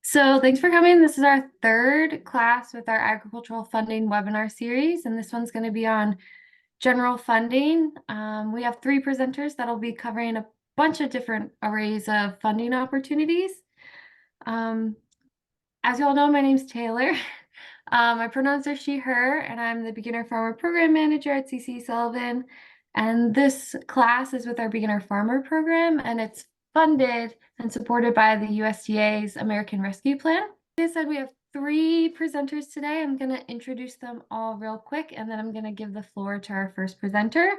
So thanks for coming. This is our third class with our agricultural funding webinar series, and this one's going to be on general funding. We have three presenters that'll be covering a bunch of different arrays of funding opportunities. As you all know, my name's Taylor. My pronouns are she, her, and I'm the Beginner Farmer Program Manager at CC Sullivan. And this class is with our Beginner Farmer Program, and it's funded and supported by the USDA's American Rescue Plan. Like I said, we have three presenters today. I'm going to introduce them all real quick, and then I'm going to give the floor to our first presenter.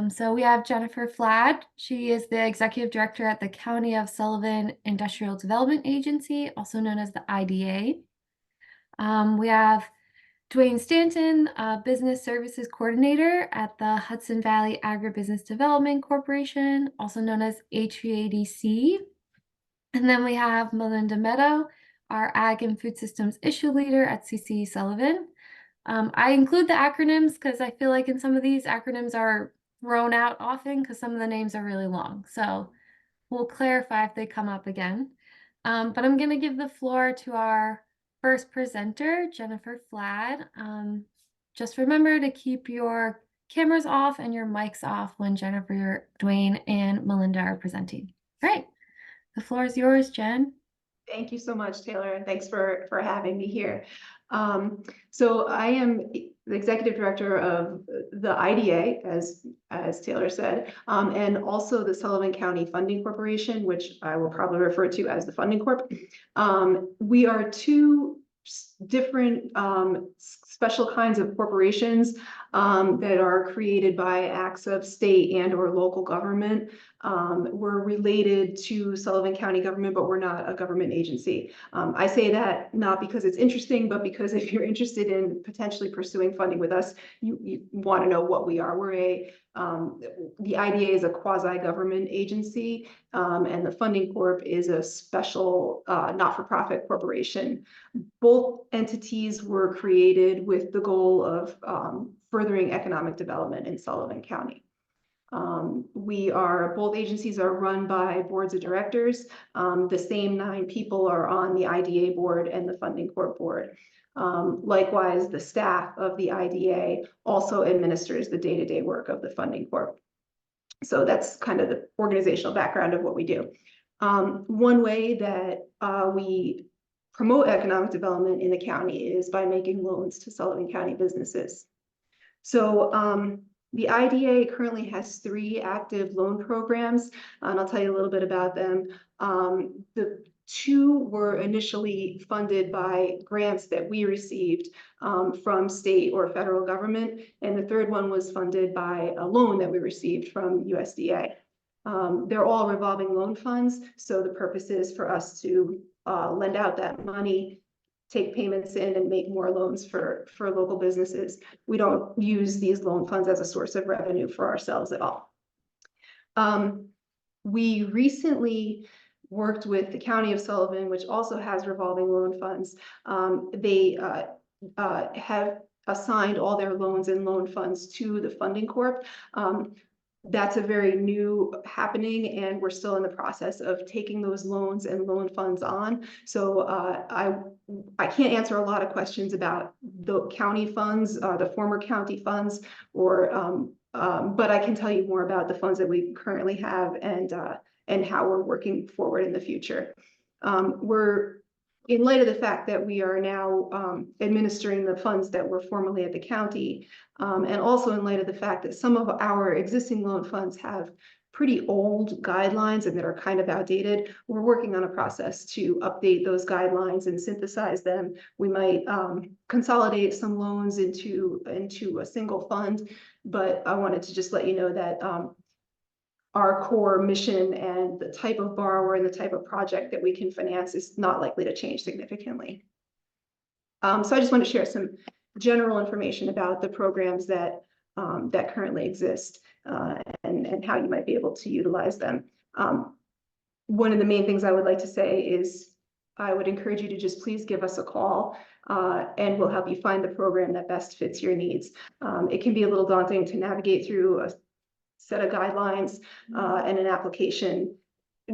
So we have Jennifer Flad. She is the Executive Director at the County of Sullivan Industrial Development Agency, also known as the IDA. We have Duane Stanton, Business Services Coordinator at the Hudson Valley AgriBusiness Development Corporation, also known as HVADC. And then we have Melinda Meddaugh, our Ag and Food Systems Issue Leader at CC Sullivan. I include the acronyms because I feel like in some of these acronyms are thrown out often because some of the names are really long. So we'll clarify if they come up again. But I'm going to give the floor to our first presenter, Jennifer Flad. Just remember to keep your cameras off and your mics off when Jennifer, Duane, and Melinda are presenting. All right, the floor is yours, Jen. Thank you so much, Taylor, and thanks for having me here. So I am the executive director of the IDA, as Taylor said, and also the Sullivan County Funding Corporation, which I will probably refer to as the Funding Corp. We are two different special kinds of corporations that are created by acts of state and or local government. We're related to Sullivan County government, but we're not a government agency. I say that not because it's interesting, but because if you're interested in potentially pursuing funding with us, you want to know what we are. The IDA is a quasi-government agency, and the Funding Corp is a special not-for-profit corporation. Both entities were created with the goal of furthering economic development in Sullivan County. Both agencies are run by boards of directors. The same 9 people are on the IDA board and the Funding Corp board. Likewise, the staff of the IDA also administers the day-to-day work of the Funding Corp. So that's kind of the organizational background of what we do. One way that we promote economic development in the county is by making loans to Sullivan County businesses. So the IDA currently has 3 active loan programs, and I'll tell you a little bit about them. The 2 were initially funded by grants that we received from state or federal government, and the 3rd one was funded by a loan that we received from USDA. They're all revolving loan funds, so the purpose is for us to lend out that money, take payments in, and make more loans for local businesses. We don't use these loan funds as a source of revenue for ourselves at all. We recently worked with the County of Sullivan, which also has revolving loan funds. They have assigned all their loans and loan funds to the Funding Corp. That's a very new happening, and we're still in the process of taking those loans and loan funds on. So I can't answer a lot of questions about the county funds, the former county funds, or but I can tell you more about the funds that we currently have and how we're working forward in the future. In light of the fact that we are now administering the funds that were formerly at the county, and also in light of the fact that some of our existing loan funds have pretty old guidelines and that are kind of outdated, we're working on a process to update those guidelines and synthesize them. We might consolidate some loans into a single fund, but I wanted to just let you know that our core mission and the type of borrower and the type of project that we can finance is not likely to change significantly. So I just want to share some general information about the programs that currently exist and how you might be able to utilize them. One of the main things I would like to say is I would encourage you to just please give us a call and we'll help you find the program that best fits your needs. It can be a little daunting to navigate through a set of guidelines and an application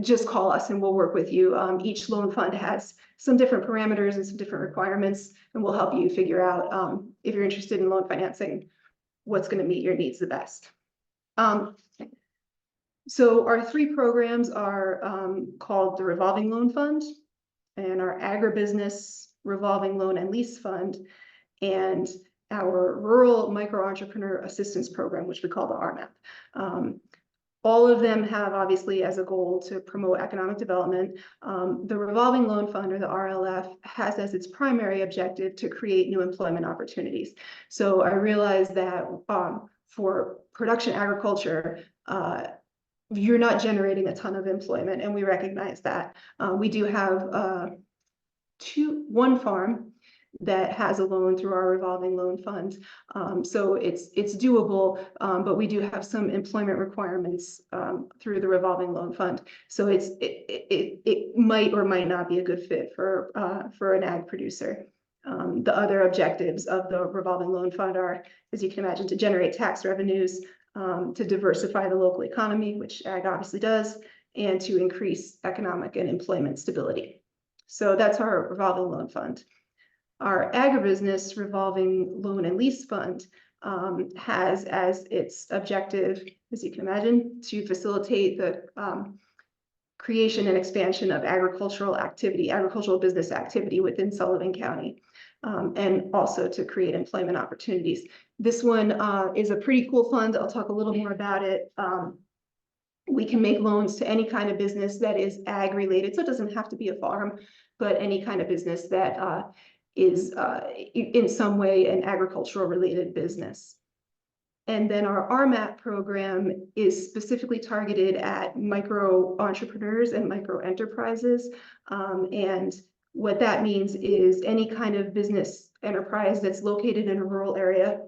just call us and we'll work with you. Each loan fund has some different parameters and some different requirements, and we'll help you figure out if you're interested in loan financing, what's going to meet your needs the best. So our three programs are called the Revolving Loan Fund and our Agribusiness Revolving Loan and Lease Fund and our Rural Micro Entrepreneur Assistance Program, which we call the RMAP. All of them have obviously as a goal to promote economic development. The Revolving Loan Fund, or the RLF, has as its primary objective to create new employment opportunities. So I realize that for production agriculture, you're not generating a ton of employment, and we recognize that. We do have one farm that has a loan through our revolving loan fund. So it's doable, but we do have some employment requirements through the revolving loan fund. So it might or might not be a good fit for an ag producer. The other objectives of the revolving loan fund are, as you can imagine, to generate tax revenues, to diversify the local economy, which ag obviously does, and to increase economic and employment stability. So that's our revolving loan fund. Our Agribusiness Revolving Loan and Lease Fund has as its objective, as you can imagine, to facilitate the creation and expansion of agricultural business activity within Sullivan County, and also to create employment opportunities. This one is a pretty cool fund. I'll talk a little more about it. We can make loans to any kind of business that is ag related, so it doesn't have to be a farm, but any kind of business that is in some way an agricultural related business. And then our RMAP program is specifically targeted at micro entrepreneurs and micro enterprises. And what that means is any kind of business enterprise that's located in a rural area,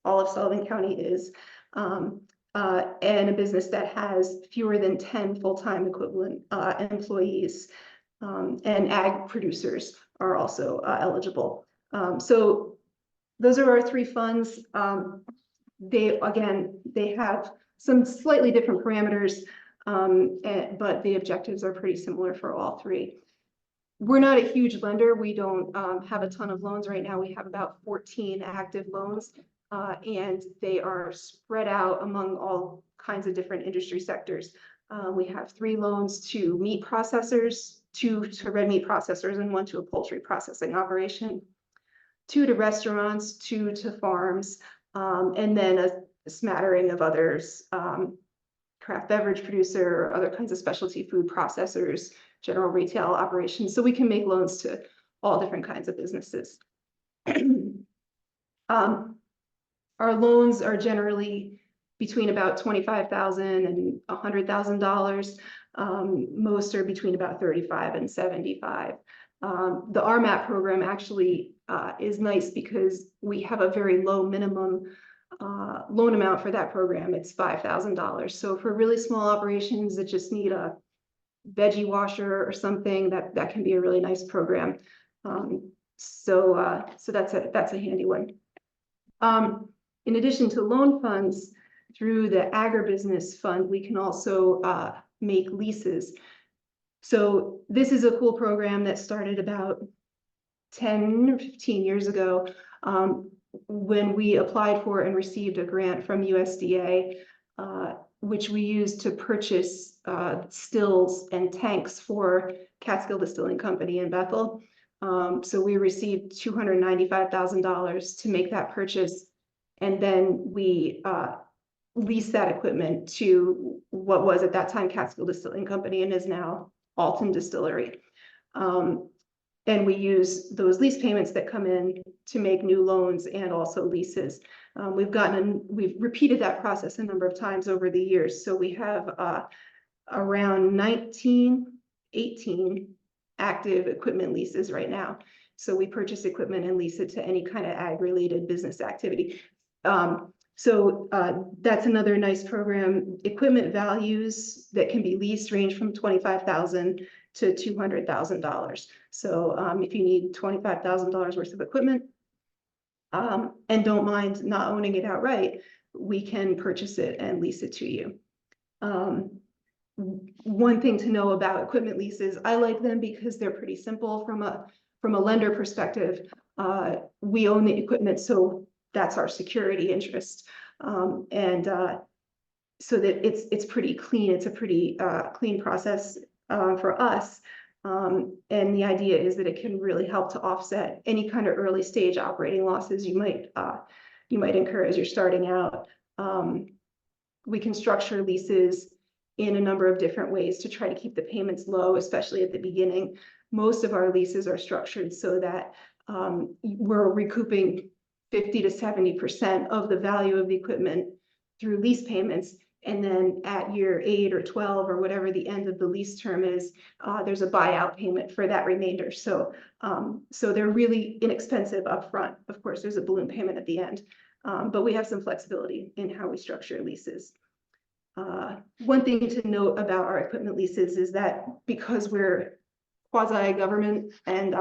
all of Sullivan County is, and a business that has fewer than 10 full-time equivalent employees, and ag producers are also eligible. So those are our three funds. They have some slightly different parameters, but the objectives are pretty similar for all three. We're not a huge lender. We don't have a ton of loans right now. We have about 14 active loans, and they are spread out among all kinds of different industry sectors. We have 3 loans to meat processors, 2 to red meat processors, and 1 to a poultry processing operation, 2 to restaurants, 2 to farms, and then a smattering of others, craft beverage producer, other kinds of specialty food processors, general retail operations. So we can make loans to all different kinds of businesses. Our loans are generally between about $25,000 and $100,000. Most are between about $35,000 and $75,000. The RMAP program actually is nice because we have a very low minimum loan amount for that program. It's $5,000. So for really small operations that just need a veggie washer or something, that can be a really nice program. So that's a handy one. In addition to loan funds, through the Agribusiness Fund, we can also make leases. So this is a cool program that started about 10 or 15 years ago, when we applied for and received a grant from USDA, which we used to purchase stills and tanks for Catskill Distilling Company in Bethel. So we received $295,000 to make that purchase, and then we leased that equipment to what was at that time Catskill Distilling Company and is now Alton Distillery. And we use those lease payments that come in to make new loans and also leases. We've repeated that process a number of times over the years. So we have around 18 active equipment leases right now. So we purchase equipment and lease it to any kind of ag-related business activity. So that's another nice program. Equipment values that can be leased range from $25,000 to $200,000. So if you need $25,000 worth of equipment and don't mind not owning it outright, we can purchase it and lease it to you. one thing to know about equipment leases, I like them because they're pretty simple from a lender perspective. We own the equipment, so that's our security interest. So that it's pretty clean. It's a pretty clean process for us. And the idea is that it can really help to offset any kind of early stage operating losses you might incur as you're starting out. We can structure leases in a number of different ways to try to keep the payments low, especially at the beginning. Most of our leases are structured so that we're recouping 50 to 70% of the value of the equipment through lease payments. And then at year 8 or 12 or whatever the end of the lease term is, there's a buyout payment for that remainder. So they're really inexpensive upfront. Of course, there's a balloon payment at the end, but we have some flexibility in how we structure leases. One thing to note about our equipment leases is that because we're quasi-government and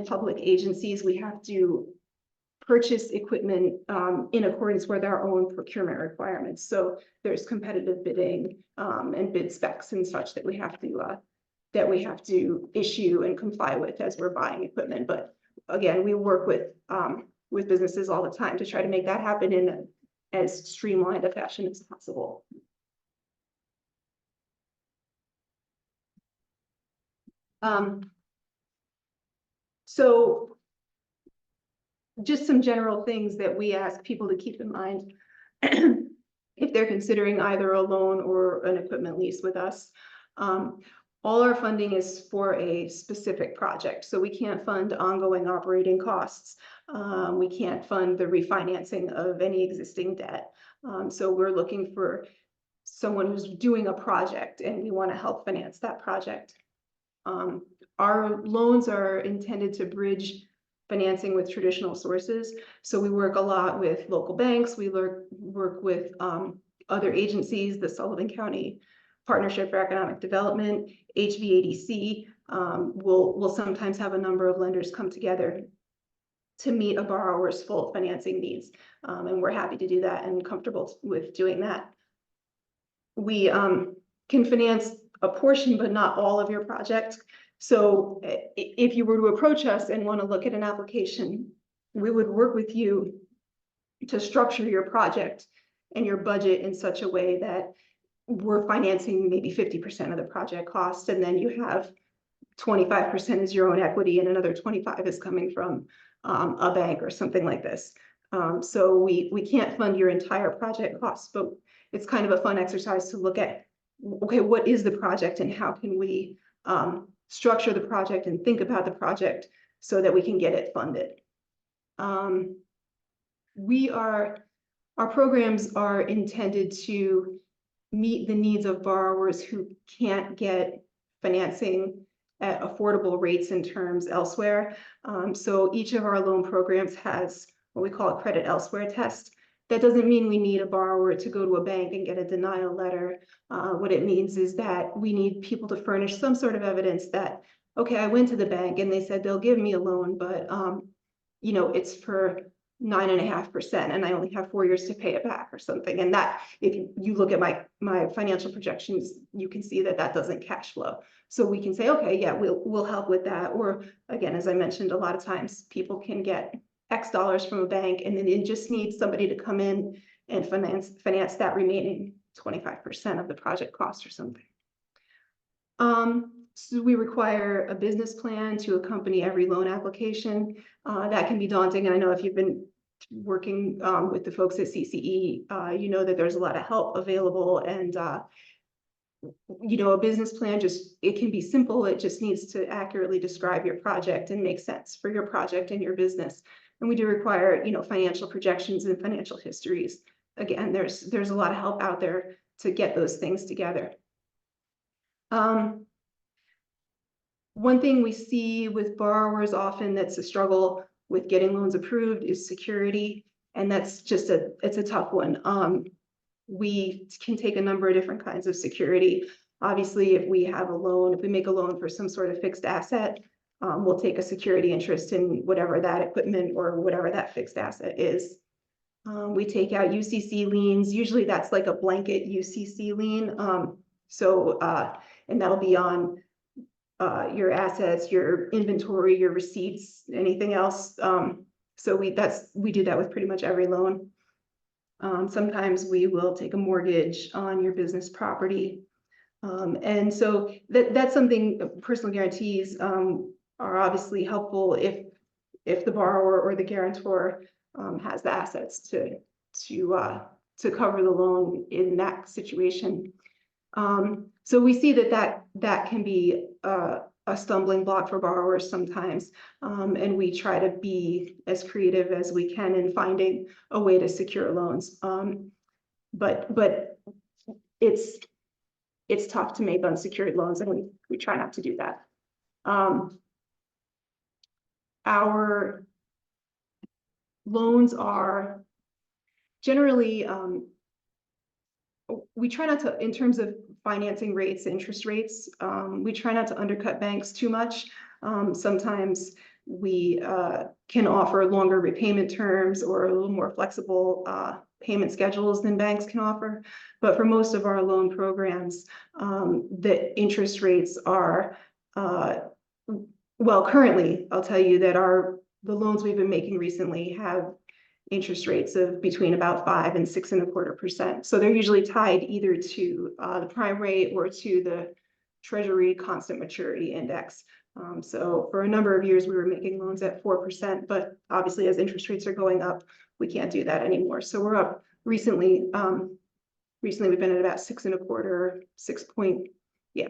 public agencies, we have to purchase equipment in accordance with our own procurement requirements. So there's competitive bidding and bid specs and such that we have to issue and comply with as we're buying equipment. But again, we work with businesses all the time to try to make that happen in as streamlined a fashion as possible. So just some general things that we ask people to keep in mind if they're considering either a loan or an equipment lease with us. All our funding is for a specific project, so we can't fund ongoing operating costs. We can't fund the refinancing of any existing debt. So we're looking for someone who's doing a project and we want to help finance that project. Our loans are intended to bridge financing with traditional sources. So we work a lot with local banks. We work with other agencies, the Sullivan County Partnership for Economic Development, HVADC. We'll sometimes have a number of lenders come together to meet a borrower's full financing needs. And we're happy to do that and comfortable with doing that. We can finance a portion, but not all of your project. So if you were to approach us and want to look at an application, we would work with you to structure your project and your budget in such a way that we're financing maybe 50% of the project cost, and then you have 25% as your own equity and another 25 is coming from a bank or something like this. So we can't fund your entire project cost, but it's kind of a fun exercise to look at, okay, what is the project and how can we structure the project and think about the project so that we can get it funded. Our programs are intended to meet the needs of borrowers who can't get financing at affordable rates and terms elsewhere. So each of our loan programs has what we call a credit elsewhere test. That doesn't mean we need a borrower to go to a bank and get a denial letter. What it means is that we need people to furnish some sort of evidence that, okay, I went to the bank and they said they'll give me a loan, but you know, it's for 9.5% and I only have 4 years to pay it back or something. And that, if you look at my financial projections, you can see that that doesn't cash flow. So we can say, okay, yeah, we'll help with that. Or again, as I mentioned, a lot of times people can get X dollars from a bank and then it just needs somebody to come in and finance that remaining 25% of the project cost or something. So we require a business plan to accompany every loan application. That can be daunting. And I know if you've been working with the folks at CCE, you know that there's a lot of help available. And you know, a business plan, it can be simple. It just needs to accurately describe your project and make sense for your project and your business. And we do require, you know, financial projections and financial histories. Again, there's a lot of help out there to get those things together. One thing we see with borrowers often that's a struggle with getting loans approved is security. And that's just it's a tough one. We can take a number of different kinds of security. Obviously, if we make a loan for some sort of fixed asset, we'll take a security interest in whatever that equipment or whatever that fixed asset is. We take out UCC liens. Usually that's like a blanket UCC lien. So, and that'll be on your assets, your inventory, your receipts, anything else. So we do that with pretty much every loan. Sometimes we will take a mortgage on your business property. And so that's something. Personal guarantees are obviously helpful if the borrower or the guarantor has the assets to cover the loan in that situation. So we see that can be a stumbling block for borrowers sometimes, and we try to be as creative as we can in finding a way to secure loans. But it's tough to make unsecured loans, and we try not to do that. Our loans are generally, we try not to, in terms of financing rates, interest rates, we try not to undercut banks too much. Sometimes we can offer longer repayment terms or a little more flexible payment schedules than banks can offer. But for most of our loan programs, the interest rates are, well, currently, I'll tell you that the loans we've been making recently have interest rates of between about 5% and 6.25%. So they're usually tied either to the prime rate or to the Treasury constant maturity index. So for a number of years, we were making loans at 4%, but obviously as interest rates are going up, we can't do that anymore. So we're up recently. Recently, we've been at about 6.25, 6 point, yeah.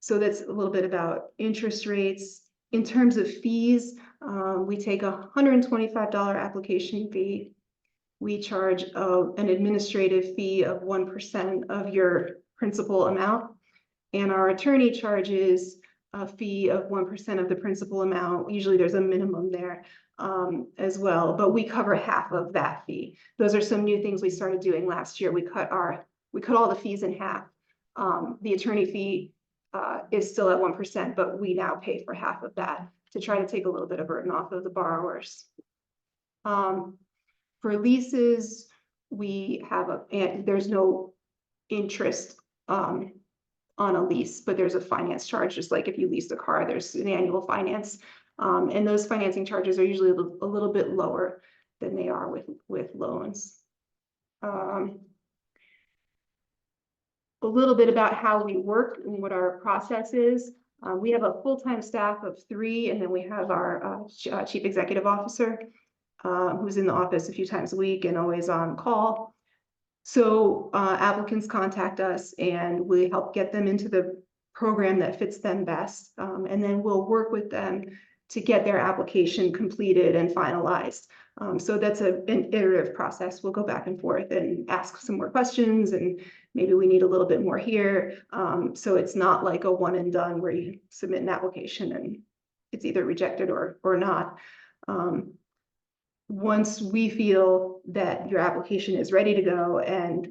So that's a little bit about interest rates. In terms of fees, we take a $125 application fee. We charge an administrative fee of 1% of your principal amount. And our attorney charges a fee of 1% of the principal amount. Usually there's a minimum there as well, but we cover half of that fee. Those are some new things we started doing last year. We cut all the fees in half. The attorney fee is still at 1%, but we now pay for half of that to try to take a little bit of burden off of the borrowers. For leases, we have there's no interest on a lease, but there's a finance charge, just like if you lease a car, there's an annual finance. And those financing charges are usually a little bit lower than they are with loans. A little bit about how we work and what our process is. We have a full-time staff of 3, and then we have our chief executive officer, who's in the office a few times a week and always on call. So applicants contact us and we help get them into the program that fits them best. And then we'll work with them to get their application completed and finalized. So that's an iterative process. We'll go back and forth and ask some more questions, and maybe we need a little bit more here. So it's not like a one and done where you submit an application and it's either rejected or not. Once we feel that your application is ready to go and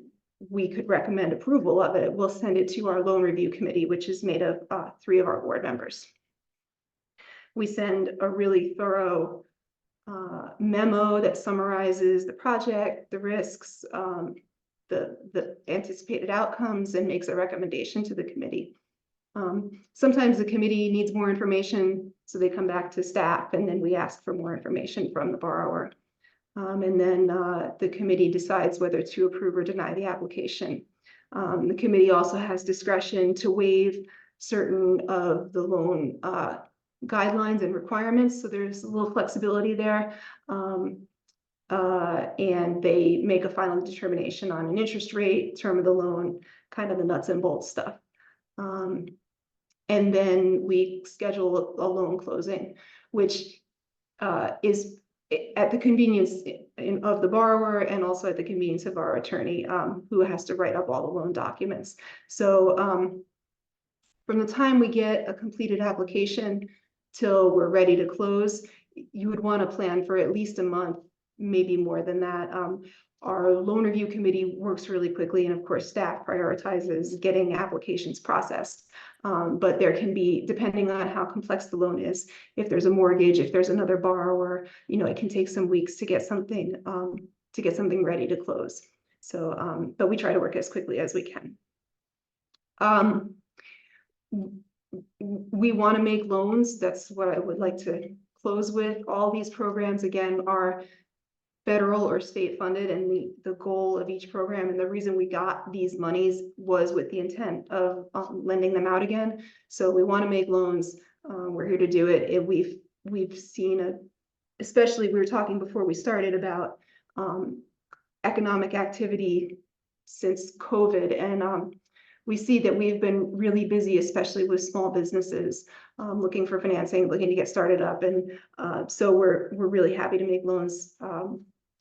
we could recommend approval of it, we'll send it to our loan review committee, which is made of 3 of our board members. We send a really thorough memo that summarizes the project, the risks, the anticipated outcomes, and makes a recommendation to the committee. Sometimes the committee needs more information, so they come back to staff, and then we ask for more information from the borrower. And then the committee decides whether to approve or deny the application. The committee also has discretion to waive certain of the loan guidelines and requirements, so there's a little flexibility there. And they make a final determination on an interest rate, term of the loan, kind of the nuts and bolts stuff. And then we schedule a loan closing, which is at the convenience of the borrower and also at the convenience of our attorney, who has to write up all the loan documents. So from the time we get a completed application till we're ready to close, you would want to plan for at least a month, maybe more than that. Our loan review committee works really quickly, and of course staff prioritizes getting applications processed. But there can be, depending on how complex the loan is, if there's a mortgage, if there's another borrower, it can take some weeks to get something ready to close. So, but we try to work as quickly as we can. Um, we want to make loans. That's what I would like to close with. All these programs, again, are federal or state funded, and the goal of each program and the reason we got these monies was with the intent of lending them out again. So we want to make loans. We're here to do it. We've seen especially we were talking before we started about economic activity since COVID, and we see that we've been really busy, especially with small businesses looking for financing, looking to get started up, and so we're really happy to make loans,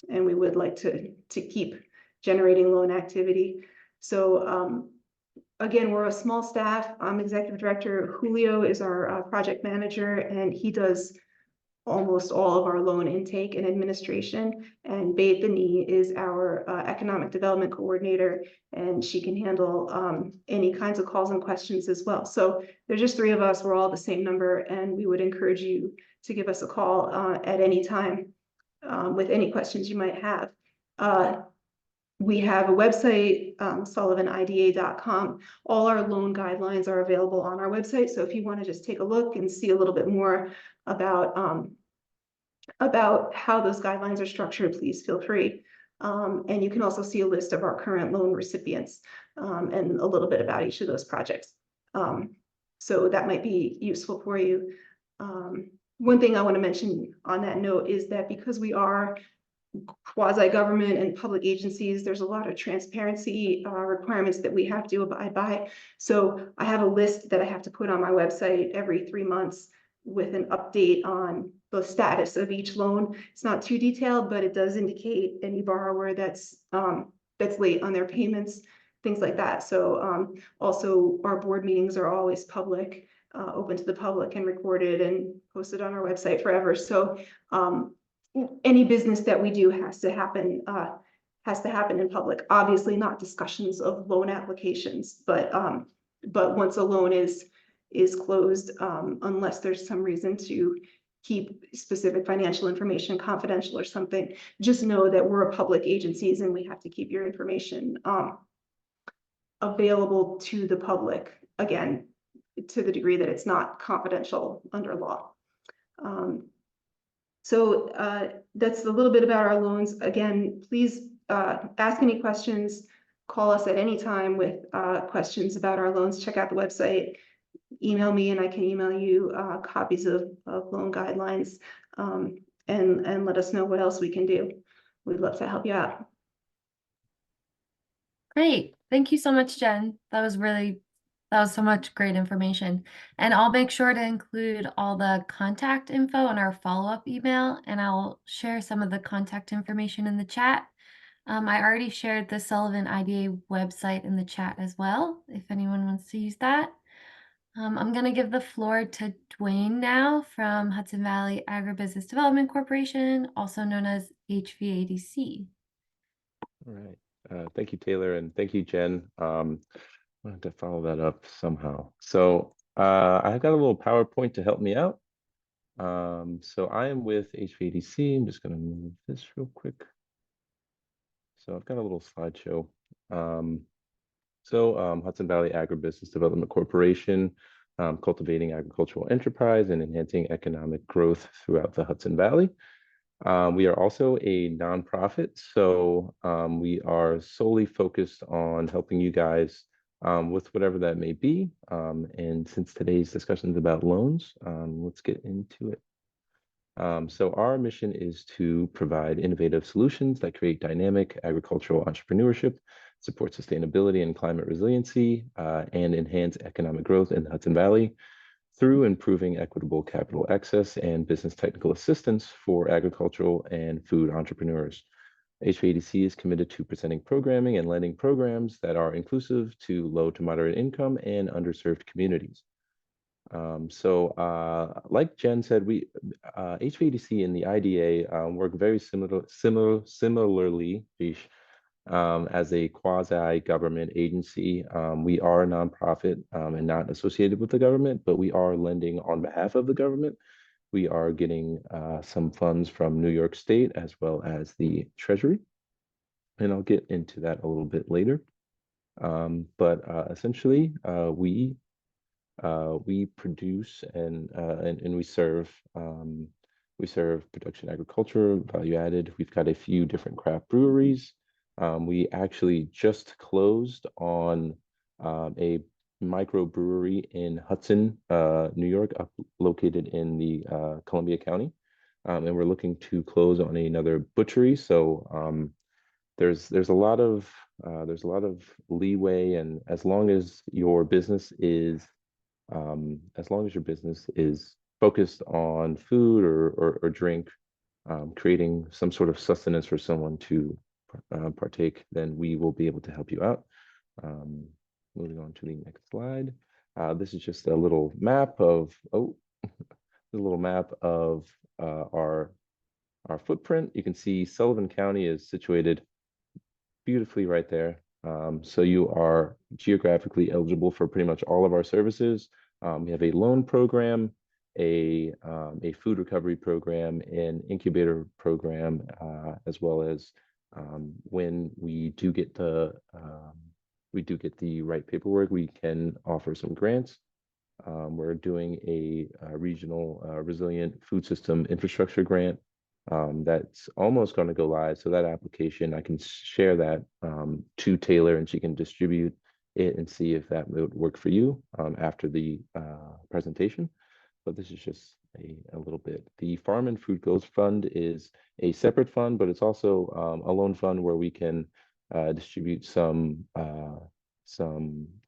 and we would like to keep generating loan activity. So again, we're a small staff. I'm executive director. Julio is our project manager, and he does almost all of our loan intake and administration. And Bethany is our economic development coordinator, and she can handle any kinds of calls and questions as well. So there's just three of us. We're all the same number, and we would encourage you to give us a call at any time with any questions you might have. We have a website, sullivanida.com. All our loan guidelines are available on our website. So if you want to just take a look and see a little bit more about how those guidelines are structured, please feel free. And you can also see a list of our current loan recipients and a little bit about each of those projects. So that might be useful for you. One thing I want to mention on that note is that because we are quasi-government and public agencies, there's a lot of transparency requirements that we have to abide by. So I have a list that I have to put on my website every 3 months with an update on the status of each loan. It's not too detailed, but it does indicate any borrower that's late on their payments, things like that. So also our board meetings are always public, open to the public and recorded and posted on our website forever. So any business that we do has to happen in public. Obviously not discussions of loan applications, but once a loan is closed, unless there's some reason to keep specific financial information confidential or something, just know that we're a public agencies and we have to keep your information available to the public, again, to the degree that it's not confidential under law. So that's a little bit about our loans. Again, please ask any questions, call us at any time with questions about our loans. Check out the website, email me, and I can email you copies of loan guidelines, and let us know what else we can do. We'd love to help you out. Great. Thank you so much, Jen. That was so much great information. And I'll make sure to include all the contact info in our follow-up email, and I'll share some of the contact information in the chat. I already shared the Sullivan IDA website in the chat as well, if anyone wants to use that. I'm going to give the floor to Duane now from Hudson Valley AgriBusiness Development Corporation, also known as HVADC. All right. Thank you, Taylor, and thank you, Jen. I have to follow that up somehow. So I've got a little PowerPoint to help me out. So I am with HVADC. I'm just going to move this real quick. So I've got a little slideshow. Hudson Valley AgriBusiness Development Corporation, cultivating agricultural enterprise and enhancing economic growth throughout the Hudson Valley. We are also a nonprofit, so we are solely focused on helping you guys with whatever that may be. And since today's discussion is about loans, let's get into it. So our mission is to provide innovative solutions that create dynamic agricultural entrepreneurship, support sustainability and climate resiliency, and enhance economic growth in the Hudson Valley through improving equitable capital access and business technical assistance for agricultural and food entrepreneurs. HVADC is committed to presenting programming and lending programs that are inclusive to low to moderate income and underserved communities. Like Jen said, we HVADC and the IDA work very similarly as a quasi-government agency. We are a nonprofit and not associated with the government, but we are lending on behalf of the government. We are getting some funds from New York State as well as the Treasury. and I'll get into that a little bit later. But essentially, we produce and we serve production agriculture, value added. We've got a few different craft breweries. We actually just closed on a microbrewery in Hudson, New York, located in the Columbia County. And we're looking to close on another butchery. So there's a lot of leeway, and as long as your business is focused on food or drink, creating some sort of sustenance for someone to partake, then we will be able to help you out. Moving on to the next slide. This is just a little map of our footprint. You can see Sullivan County is situated beautifully right there. So you are geographically eligible for pretty much all of our services. We have a loan program, a food recovery program, an incubator program, as well as when we do get the right paperwork, we can offer some grants. We're doing a regional resilient food system infrastructure grant that's almost going to go live. So that application, I can share that to Taylor, and she can distribute it and see if that would work for you after the presentation. But this is just a little bit. The Farm and Food Goals Fund is a separate fund, but it's also a loan fund where we can distribute some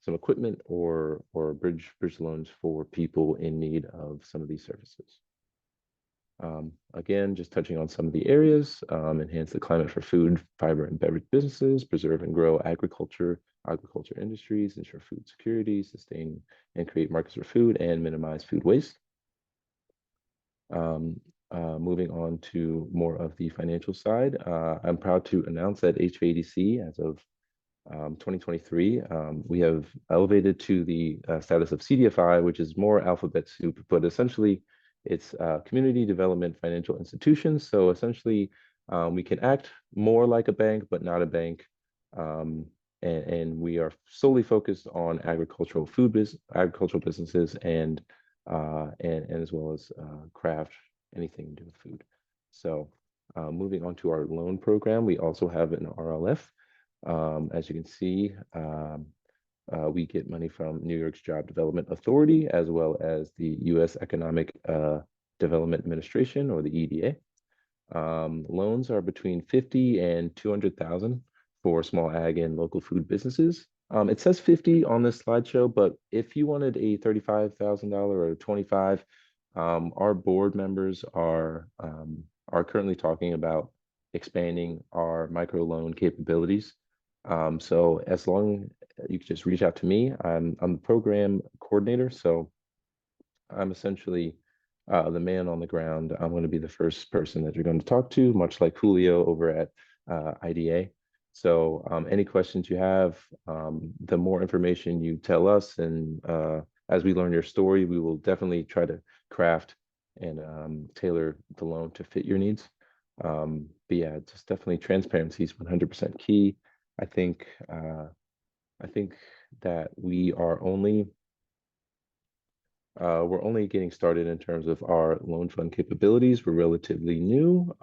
equipment or bridge loans for people in need of some of these services. Again, just touching on some of the areas: enhance the climate for food, fiber, and beverage businesses, preserve and grow agriculture industries, ensure food security, sustain and create markets for food, and minimize food waste. Moving on to more of the financial side, I'm proud to announce that HVADC, as of 2023, we have elevated to the status of CDFI, which is more alphabet soup, but essentially it's community development financial institutions. So essentially, we can act more like a bank, but not a bank. And we are solely focused on agricultural businesses and as well as craft, anything to do with food. So moving on to our loan program, we also have an RLF. As you can see, we get money from New York's Job Development Authority, as well as the U.S. Economic Development Administration, or the EDA. Loans are between 50 and 200,000 for small ag and local food businesses. It says 50 on this slideshow, but if you wanted a $35,000 or 25, our board members are currently talking about expanding our microloan capabilities. So as long you can just reach out to me. I'm the program coordinator, so I'm essentially the man on the ground. I'm going to be the first person that you're going to talk to, much like Julio over at IDA. So any questions you have, the more information you tell us, and as we learn your story, we will definitely try to craft and tailor the loan to fit your needs. But yeah, just definitely transparency is 100% key. I think that we're only getting started in terms of our loan fund capabilities. We're relatively new.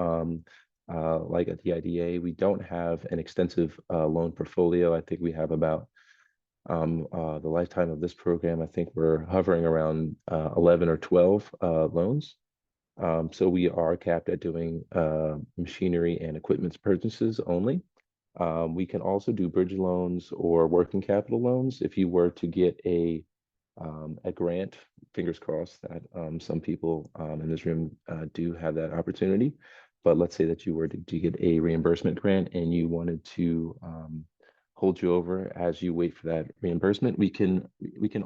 Like at the IDA, we don't have an extensive loan portfolio. I think we have about the lifetime of this program, I think we're hovering around 11 or 12 loans. So we are capped at doing machinery and equipment purchases only. We can also do bridge loans or working capital loans. If you were to get a grant, fingers crossed that some people in this room do have that opportunity. But let's say that you were to get a reimbursement grant and you wanted to hold you over as you wait for that reimbursement, we can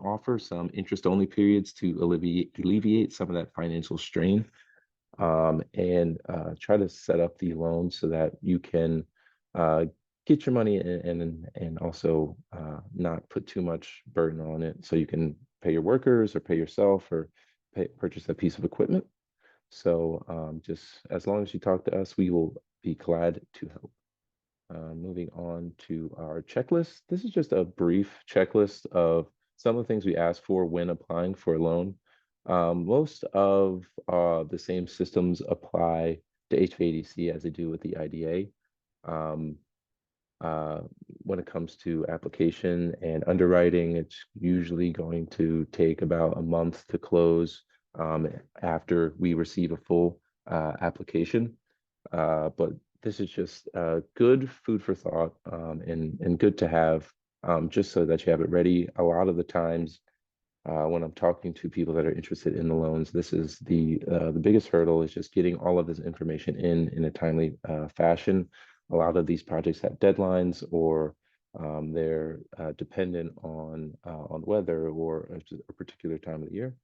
offer some interest-only periods to alleviate some of that financial strain, and try to set up the loan so that you can get your money and also not put too much burden on it, so you can pay your workers or pay yourself or purchase a piece of equipment. So just as long as you talk to us, we will be glad to help. Moving on to our checklist. This is just a brief checklist of some of the things we ask for when applying for a loan. Most of the same systems apply to HVADC as they do with the IDA. Um, uh, when it comes to application and underwriting, it's usually going to take about a month to close after we receive a full application. But this is just good food for thought and good to have just so that you have it ready. A lot of the times when I'm talking to people that are interested in the loans, this is the biggest hurdle is just getting all of this information in a timely fashion. A lot of these projects have deadlines or they're dependent on weather or a particular time of the year.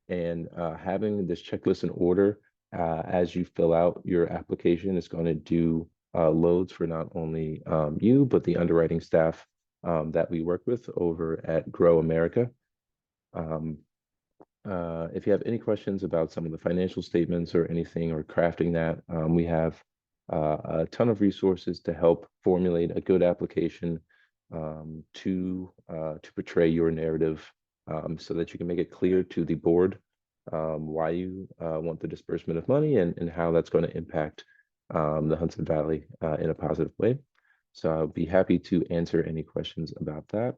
And having this checklist in order as you fill out your application is going to do loads for not only you, but the underwriting staff that we work with over at Grow America. If you have any questions about some of the financial statements or anything or crafting that, we have a ton of resources to help formulate a good application to portray your narrative so that you can make it clear to the board why you want the disbursement of money and how that's going to impact the Hudson Valley in a positive way. So I'll be happy to answer any questions about that.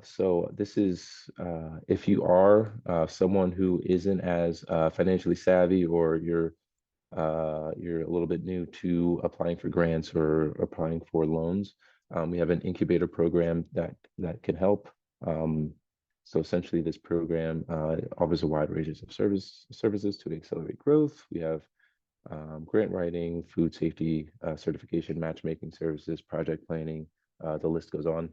So this is if you are someone who isn't as financially savvy or you're a little bit new to applying for grants or applying for loans, we have an incubator program that can help. So essentially, this program offers a wide range of services to accelerate growth. We have grant writing, food safety certification, matchmaking services, project planning. The list goes on.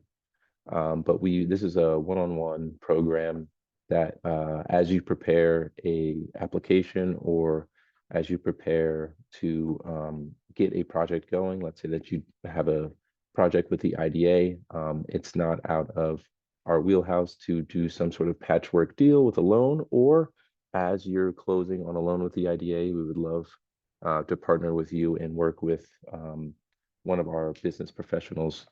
But this is a one-on-one program that as you prepare a application or as you prepare to get a project going, let's say that you have a project with the IDA, it's not out of our wheelhouse to do some sort of patchwork deal with a loan, or as you're closing on a loan with the IDA, we would love to partner with you and work with one of our business professionals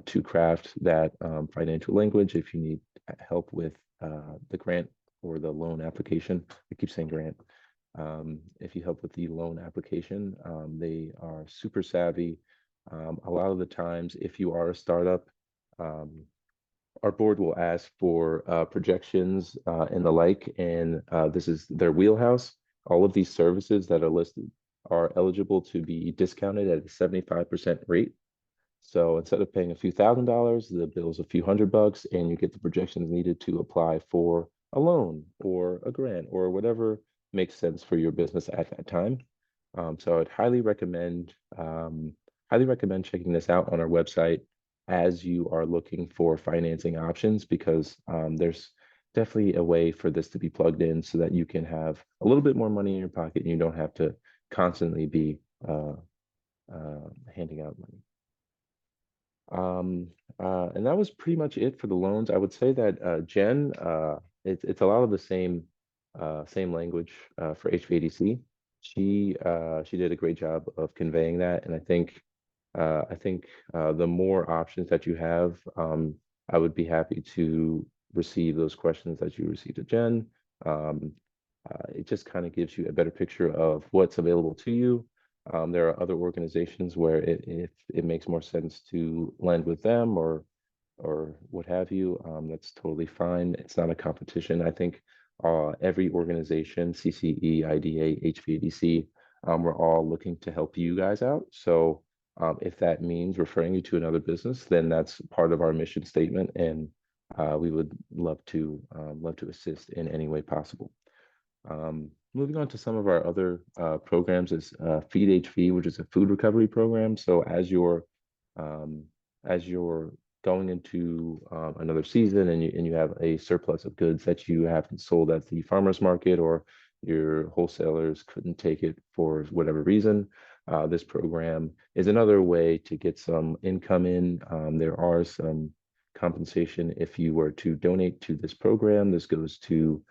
to craft that financial language if you need help with the grant or the loan application. I keep saying grant. If you help with the loan application, they are super savvy. A lot of the times, if you are a startup, our board will ask for projections and the like, and this is their wheelhouse. All of these services that are listed are eligible to be discounted at a 75% rate. So instead of paying a few $1,000s, the bill's a few $100, and you get the projections needed to apply for a loan or a grant or whatever makes sense for your business at that time. So I'd highly recommend checking this out on our website as you are looking for financing options, because there's definitely a way for this to be plugged in so that you can have a little bit more money in your pocket and you don't have to constantly be handing out money. And that was pretty much it for the loans. I would say that Jen, it's a lot of the same language for HVADC. She did a great job of conveying that, and I think the more options that you have, I would be happy to receive those questions that you received at Jen. It just kind of gives you a better picture of what's available to you. There are other organizations where if it makes more sense to lend with them or what have you, that's totally fine. It's not a competition. I think every organization, CCE, IDA, HVADC, we're all looking to help you guys out. So if that means referring you to another business, then that's part of our mission statement, and we would love to assist in any way possible. Moving on to some of our other programs is Feed HV, which is a food recovery program. So as you're going into another season and you have a surplus of goods that you haven't sold at the farmers market, or your wholesalers couldn't take it for whatever reason, this program is another way to get some income in. There are some compensation if you were to donate to this program. This goes to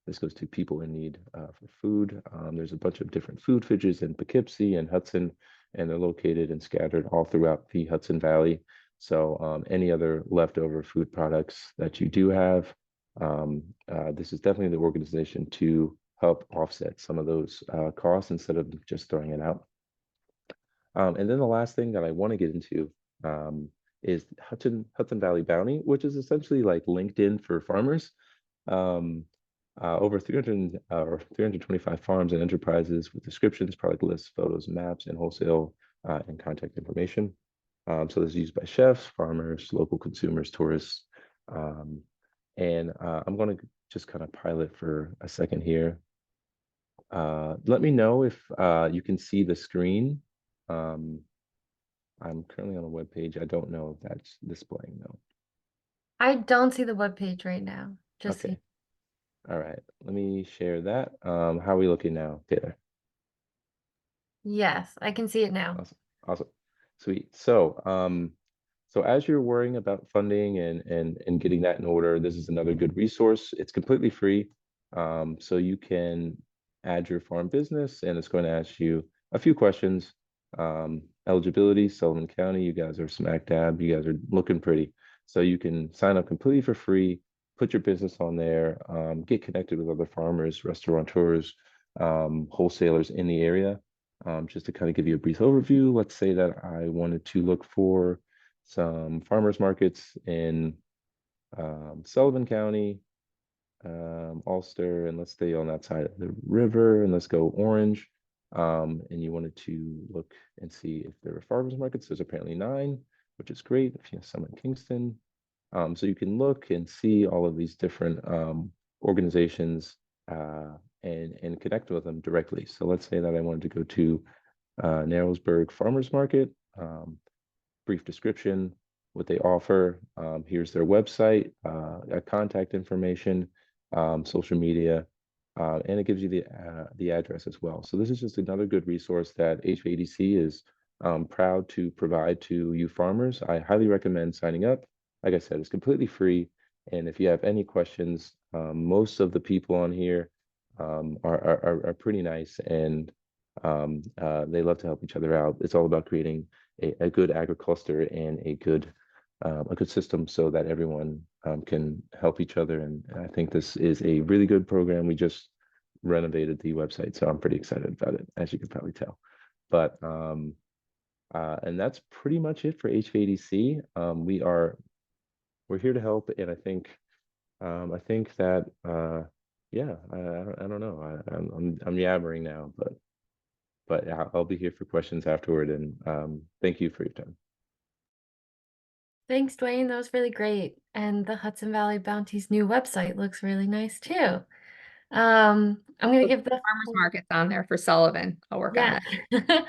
This goes to people in need for food. There's a bunch of different food fridges in Poughkeepsie and Hudson, and they're located and scattered all throughout the Hudson Valley. So any other leftover food products that you do have, this is definitely the organization to help offset some of those costs instead of just throwing it out. And then the last thing that I want to get into is Hudson Valley Bounty, which is essentially like LinkedIn for farmers. Over 300 or 325 farms and enterprises with descriptions, product lists, photos, maps, and wholesale and contact information. So this is used by chefs, farmers, local consumers, tourists. And I'm going to just kind of pilot for a second here. Let me know if you can see the screen. I'm currently on a web page. I don't know if that's displaying though. I don't see the web page right now. Just Okay. All right. Let me share that. How are we looking now, Taylor? yes, I can see it now. Awesome. Awesome. Sweet. So as you're worrying about funding and getting that in order, this is another good resource. It's completely free. So you can add your farm business, and it's going to ask you a few questions. Eligibility, Sullivan County, you guys are smack dab, you guys are looking pretty. So you can sign up completely for free, put your business on there, get connected with other farmers, restaurateurs, wholesalers in the area. Just to kind of give you a brief overview, let's say that I wanted to look for some farmers markets in Sullivan County, Ulster, and let's stay on that side of the river, and let's go Orange. And you wanted to look and see if there were farmers markets. There's apparently 9, which is great. If you have some in Kingston, so you can look and see all of these different organizations and connect with them directly. So let's say that I wanted to go to Narrowsburg Farmers Market. Brief description, what they offer. Here's their website, contact information, social media, and it gives you the address as well. So this is just another good resource that HVADC is proud to provide to you farmers. I highly recommend signing up. Like I said, it's completely free. And if you have any questions, most of the people on here are pretty nice, and they love to help each other out. It's all about creating a good agri-cluster and a good system so that everyone can help each other. And I think this is a really good program. We just renovated the website, so I'm pretty excited about it, as you can probably tell. But and that's pretty much it for HVADC. We're here to help, and I think that yeah, I don't know. I'm yabbering now, but I'll be here for questions afterward. And thank you for your time. Thanks, Duane. That was really great. And the Hudson Valley Bounty's new website looks really nice too. I'm gonna give the farmers markets on there for Sullivan. I'll work on that.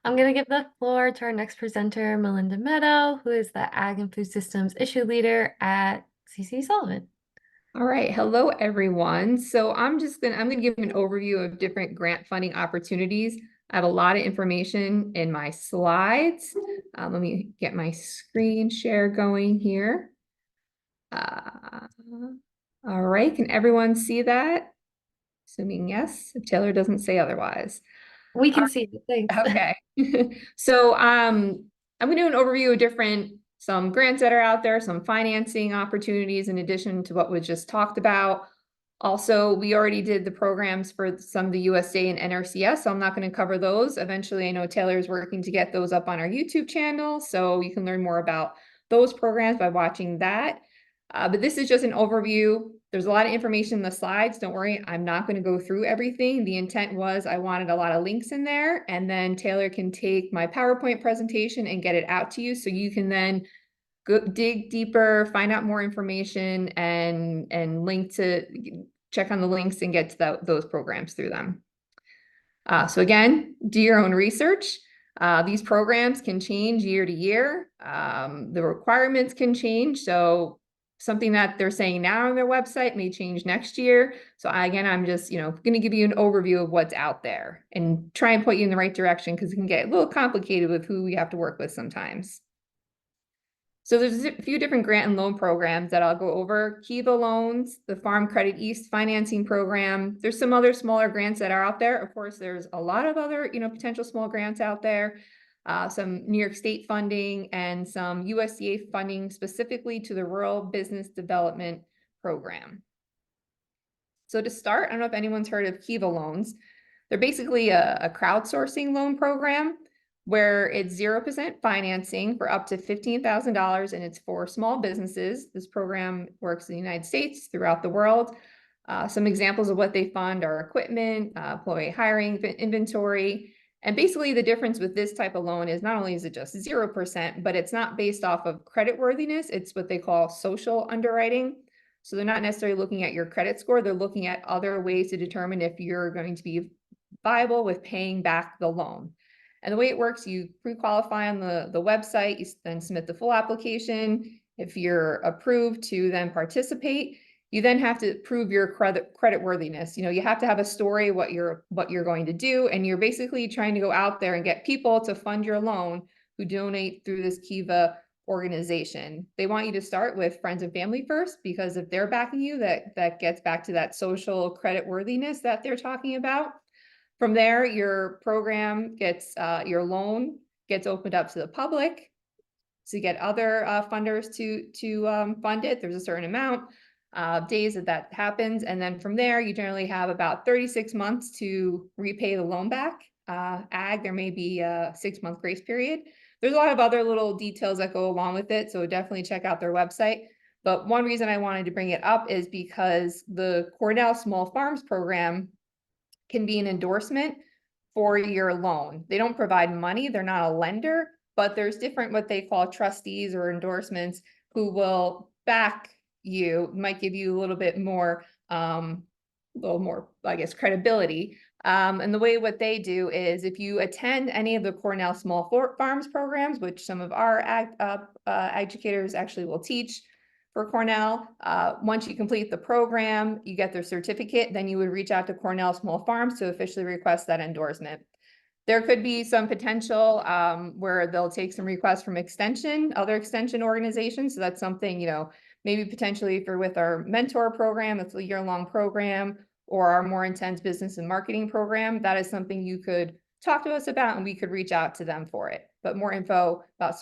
I'm gonna give the floor to our next presenter, Melinda Meddaugh, who is the Ag and Food Systems Issue Leader at CC Sullivan. All right. Hello, everyone. So I'm gonna give an overview of different grant funding opportunities. I have a lot of information in my slides. Let me get my screen share going here. All right. Can everyone see that? Assuming yes, if Taylor doesn't say otherwise. We can see it. Thanks. Okay. So I'm going to do an overview of some grants that are out there, some financing opportunities in addition to what was just talked about. Also, we already did the programs for some of the USDA and NRCS, so I'm not going to cover those. Eventually, I know Taylor is working to get those up on our YouTube channel, so you can learn more about those programs by watching that. But this is just an overview. There's a lot of information in the slides. Don't worry, I'm not going to go through everything. The intent was I wanted a lot of links in there, and then Taylor can take my PowerPoint presentation and get it out to you so you can then go dig deeper, find out more information, and check on the links and get to those programs through them. So again, do your own research. These programs can change year to year. The requirements can change. So something that they're saying now on their website may change next year. So I'm just, going to give you an overview of what's out there and try and point you in the right direction, because it can get a little complicated with who we have to work with sometimes. So there's a few different grant and loan programs that I'll go over. Kiva loans, the Farm Credit East financing program. There's some other smaller grants that are out there. Of course, there's a lot of other, potential small grants out there. Some New York State funding and some USDA funding specifically to the Rural Business Development Program. So to start, I don't know if anyone's heard of Kiva loans. They're basically a crowdsourcing loan program where it's 0% financing for up to $15,000, and it's for small businesses. This program works in the United States, throughout the world. Some examples of what they fund are equipment, employee hiring, inventory. And basically the difference with this type of loan is not only is it just 0%, but it's not based off of creditworthiness. It's what they call social underwriting. So they're not necessarily looking at your credit score. They're looking at other ways to determine if you're going to be viable with paying back the loan. And the way it works, you pre-qualify on the website, you then submit the full application. If you're approved to then participate, you then have to prove your credit worthiness. You have to have a story, what you're going to do, and you're basically trying to go out there and get people to fund your loan who donate through this Kiva organization. They want you to start with friends and family first, because if they're backing you, that gets back to that social credit worthiness that they're talking about. From there, your program gets, your loan gets opened up to the public to get other funders to fund it. There's a certain amount of days that happens. And then from there, you generally have about 36 months to repay the loan back. There may be a 6-month grace period. There's a lot of other little details that go along with it, so definitely check out their website. But one reason I wanted to bring it up is because the Cornell Small Farms Program can be an endorsement for your loan. They don't provide money, they're not a lender, but there's different what they call trustees or endorsements who will back you, might give you a little bit more, I guess, credibility. And the way what they do is if you attend any of the Cornell Small Farms programs, which some of our educators actually will teach for Cornell, once you complete the program, you get their certificate, then you would reach out to Cornell Small Farms to officially request that endorsement. There could be some potential where they'll take some requests from other extension organizations. So that's something, maybe potentially if you're with our mentor program, that's a year-long program, or our more intense business and marketing program, that is something you could talk to us about and we could reach out to them for it. But more info about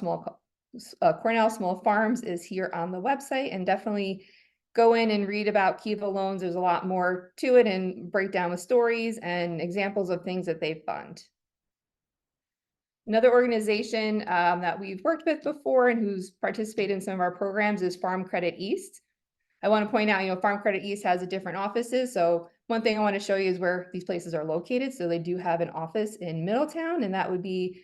Cornell Small Farms is here on the website, and definitely go in and read about Kiva loans. There's a lot more to it, and break down with stories and examples of things that they fund. Another organization that we've worked with before and who's participated in some of our programs is Farm Credit East. I want to point out, Farm Credit East has different offices. So one thing I want to show you is where these places are located. So they do have an office in Middletown, and that would be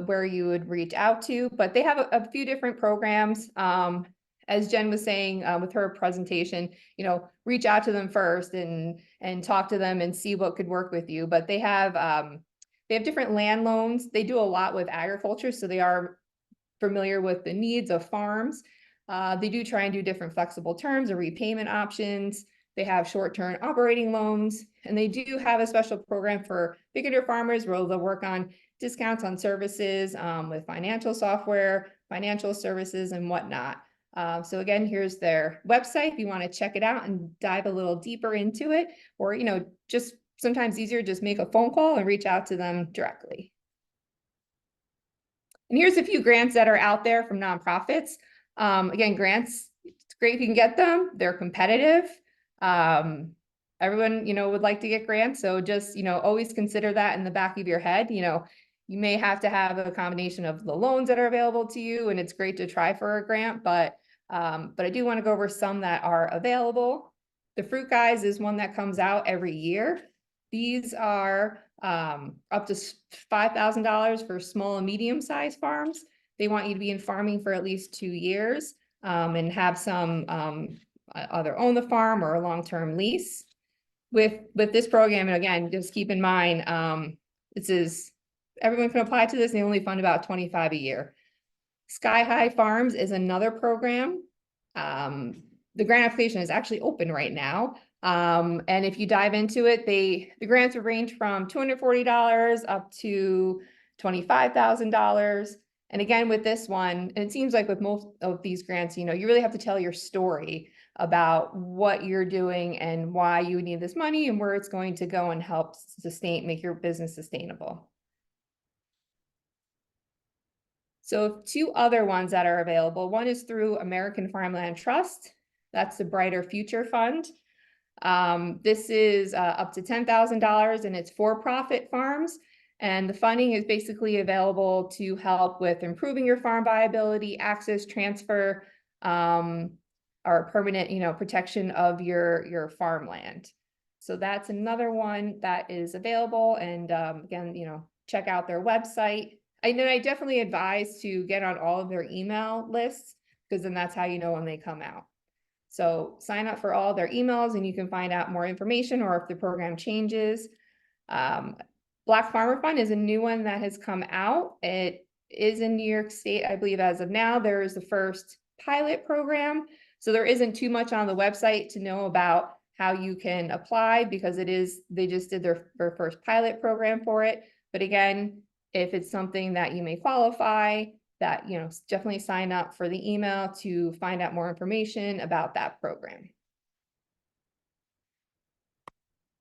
where you would reach out to. But they have a few different programs. As Jen was saying with her presentation, reach out to them first and talk to them and see what could work with you. But they have different land loans. They do a lot with agriculture, so they are familiar with the needs of farms. They do try and do different flexible terms or repayment options. They have short-term operating loans, and they do have a special program for beginner farmers where they'll work on discounts on services with financial software, financial services, and whatnot. So again, here's their website if you want to check it out and dive a little deeper into it, or, just sometimes easier, just make a phone call and reach out to them directly. And here's a few grants that are out there from nonprofits. Again, grants, it's great if you can get them. They're competitive. Everyone, would like to get grants. So just, always consider that in the back of your head. You may have to have a combination of the loans that are available to you, and it's great to try for a grant, but I do want to go over some that are available. The Fruit Guys is one that comes out every year. These are up to $5,000 for small and medium-sized farms. They want you to be in farming for at least 2 years and have some either own the farm or a long-term lease. With this program, and again, just keep in mind, everyone can apply to this, and they only fund about $25 a year. Sky High Farms is another program. The grant application is actually open right now. And if you dive into it, the grants will range from $240 up to $25,000. And again, with this one, and it seems like with most of these grants, you really have to tell your story about what you're doing and why you need this money and where it's going to go and help make your business sustainable. So 2 other ones that are available. One is through American Farmland Trust. That's the Brighter Future Fund. This is up to $10,000 and it's for-profit farms. And the funding is basically available to help with improving your farm viability, access, transfer, or permanent, protection of your farmland. So that's another one that is available. And again, check out their website. And then I definitely advise to get on all of their email lists, because then that's how you know when they come out. So sign up for all their emails and you can find out more information or if the program changes. Black Farmer Fund is a new one that has come out. It is in New York State, I believe, as of now. There is the first pilot program. So there isn't too much on the website to know about how you can apply, because they just did their first pilot program for it. But again, if it's something that you may qualify, that, definitely sign up for the email to find out more information about that program.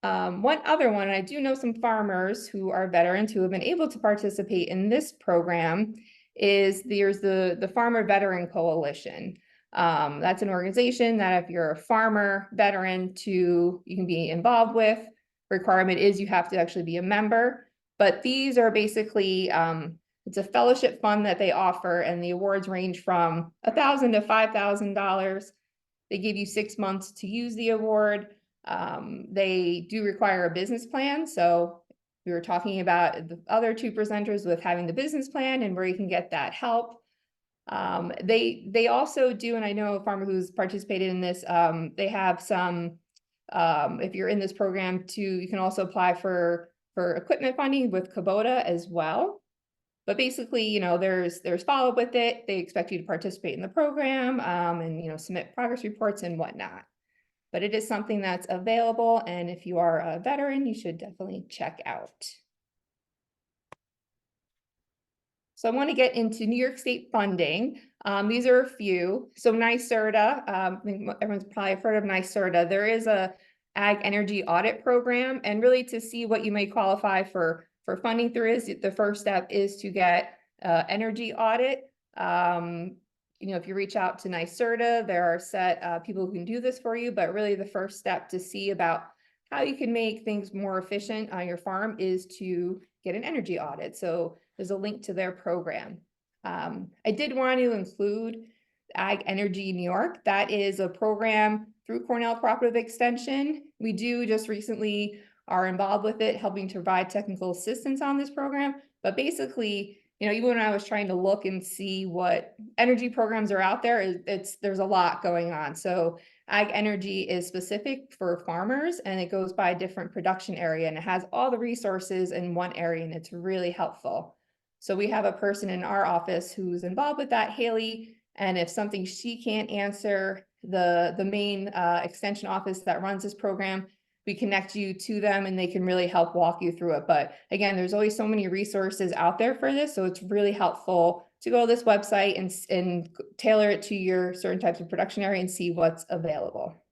One other one, and I do know some farmers who are veterans who have been able to participate in this program, is there's the Farmer Veteran Coalition. That's an organization that if you're a farmer veteran you can be involved with. Requirement is you have to actually be a member. But these are basically, it's a fellowship fund that they offer, and the awards range from $1,000 to $5,000. They give you 6 months to use the award. They do require a business plan. So we were talking about the other 2 presenters with having the business plan and where you can get that help. They also do, and I know a farmer who's participated in this, they have some, if you're in this program too, you can also apply for equipment funding with Kubota as well. But basically, there's follow-up with it. They expect you to participate in the program, and, submit progress reports and whatnot. But it is something that's available. And if you are a veteran, you should definitely check out. So I want to get into New York State funding. These are a few. So NYSERDA, I think everyone's probably heard of NYSERDA. There is a Ag Energy Audit Program, and really to see what you may qualify for funding through is the first step is to get energy audit. If you reach out to NYSERDA, there are set people who can do this for you, but really the first step to see about how you can make things more efficient on your farm is to get an energy audit. So there's a link to their program. I did want to include Ag Energy New York. That is a program through Cornell Cooperative Extension. We do just recently are involved with it, helping to provide technical assistance on this program. But basically, even when I was trying to look and see what energy programs are out there, there's a lot going on. So Ag Energy is specific for farmers, and it goes by a different production area, and it has all the resources in one area, and it's really helpful. So we have a person in our office who's involved with that, Haley, and if something she can't answer, the main extension office that runs this program, we connect you to them and they can really help walk you through it. But again, there's always so many resources out there for this. So it's really helpful to go to this website and tailor it to your certain types of production area and see what's available.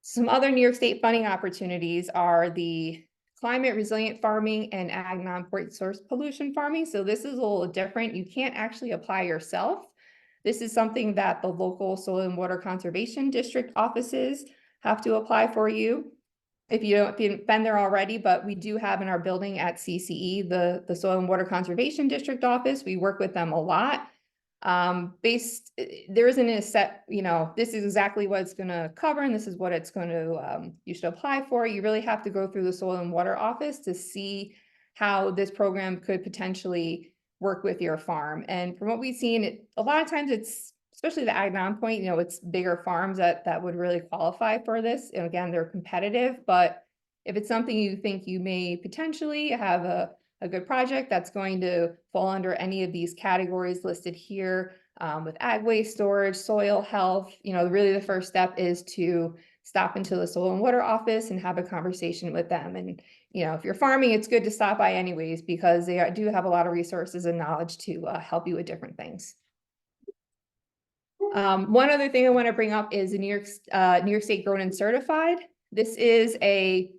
Some other New York State funding opportunities are the climate resilient farming and ag non-point source pollution farming. So this is a little different. You can't actually apply yourself. This is something that the local soil and water conservation district offices have to apply for you if you haven't been there already. But we do have in our building at CCE, the Soil and Water Conservation District office. We work with them a lot. There isn't a set, this is exactly what it's going to cover, and this is what it's going to, you should apply for. You really have to go through the Soil and Water office to see how this program could potentially work with your farm. And from what we've seen, a lot of times it's, especially the ag non-point, it's bigger farms that would really qualify for this. And again, they're competitive, but if it's something you think you may potentially have a good project that's going to fall under any of these categories listed here, with ag waste storage, soil health, really the first step is to stop into the soil and water office and have a conversation with them. And, you know, if you're farming, it's good to stop by anyways, because they do have a lot of resources and knowledge to help you with different things. One other thing I want to bring up is the New York State Grown and Certified. This is a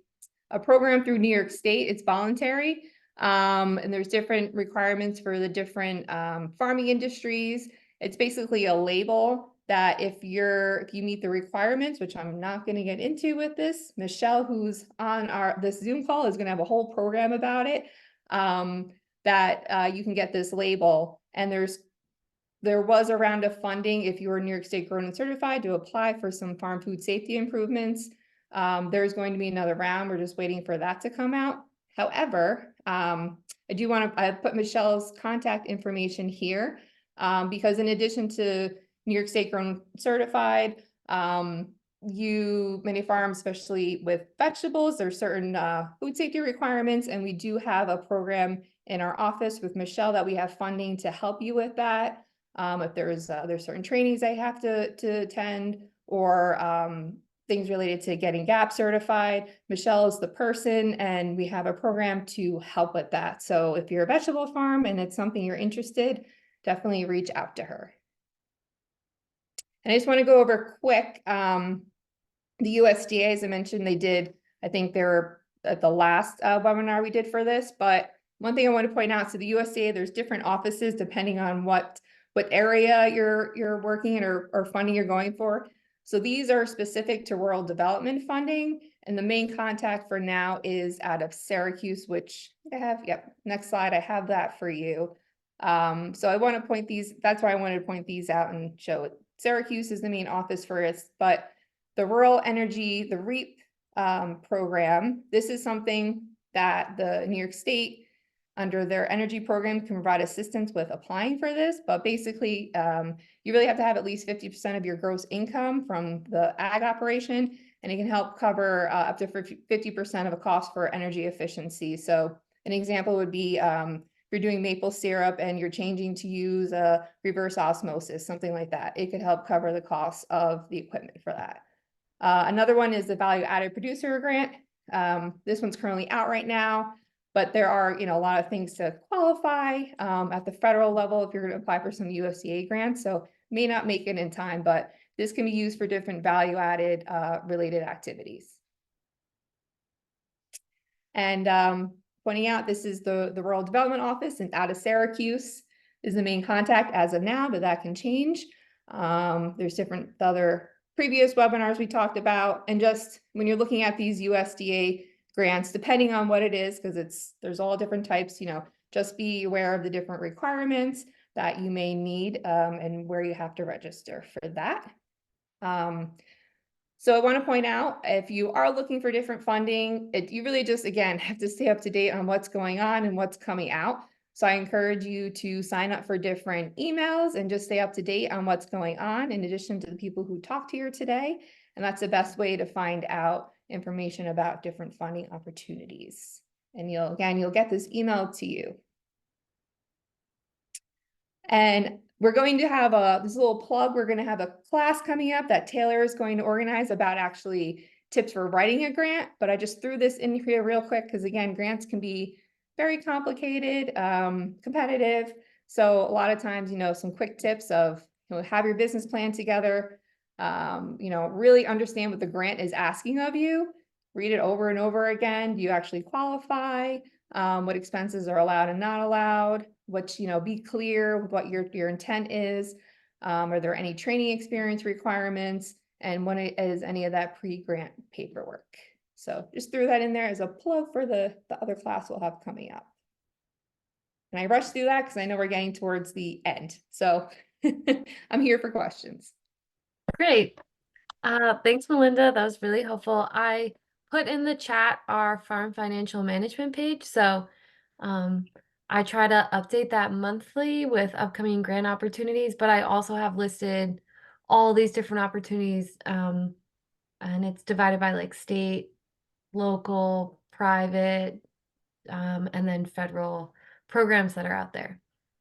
program through New York State. It's voluntary. And there's different requirements for the different farming industries. It's basically a label that if you meet the requirements, which I'm not going to get into with this, Michelle, who's on this Zoom call, is going to have a whole program about it, that you can get this label. And there was a round of funding if you were New York State Grown and Certified to apply for some farm food safety improvements. There's going to be another round. We're just waiting for that to come out. However, I do want to put Michelle's contact information here, because in addition to New York State Grown Certified, many farms, especially with vegetables, there's certain food safety requirements, and we do have a program in our office with Michelle that we have funding to help you with that. If there's certain trainings I have to attend, or things related to getting GAP certified, Michelle is the person, and we have a program to help with that. So if you're a vegetable farm and it's something you're interested, definitely reach out to her. And I just want to go over quick, the USDA, as I mentioned, they did, I think they were at the last webinar we did for this, but one thing I want to point out, so the USDA, there's different offices depending on what area you're working in or funding you're going for. So these are specific to rural development funding, and the main contact for now is out of Syracuse, which I have, yep, next slide, I have that for you. So I want to point these, that's why I wanted to point these out and show it. Syracuse is the main office for us, but the Rural Energy, the REAP program, this is something that the New York State, under their energy program, can provide assistance with applying for this. But basically, you really have to have at least 50% of your gross income from the ag operation, and it can help cover up to 50% of a cost for energy efficiency. So an example would be you're doing maple syrup and you're changing to use a reverse osmosis, something like that. It could help cover the cost of the equipment for that. Another one is the value added producer grant. This one's currently out right now, but there are, a lot of things to qualify at the federal level if you're going to apply for some USDA grants. So may not make it in time, but this can be used for different value added related activities. And pointing out, this is the Rural Development Office, and out of Syracuse is the main contact as of now, but that can change. There's different other previous webinars we talked about, and just when you're looking at these USDA grants, depending on what it is, because there's all different types, just be aware of the different requirements that you may need and where you have to register for that. So I want to point out, if you are looking for different funding, you really just, again, have to stay up to date on what's going on and what's coming out. So I encourage you to sign up for different emails and just stay up to date on what's going on, in addition to the people who talked here today. And that's the best way to find out information about different funding opportunities. And you'll get this emailed to you. And we're going to have this little plug. We're going to have a class coming up that Taylor is going to organize about actually tips for writing a grant. But I just threw this in here real quick because, again, grants can be very complicated, competitive. So a lot of times, some quick tips of, have your business plan together, really understand what the grant is asking of you, read it over and over again. Do you actually qualify? What expenses are allowed and not allowed? Be clear with what your intent is. Are there any training experience requirements? And when is any of that pre-grant paperwork? So just threw that in there as a plug for the other class we'll have coming up. And I rushed through that because I know we're getting towards the end. So I'm here for questions. Great. Thanks, Melinda. That was really helpful. I put in the chat our farm financial management page. So I try to update that monthly with upcoming grant opportunities, but I also have listed all these different opportunities, and it's divided by like state, local, private, and then federal programs that are out there.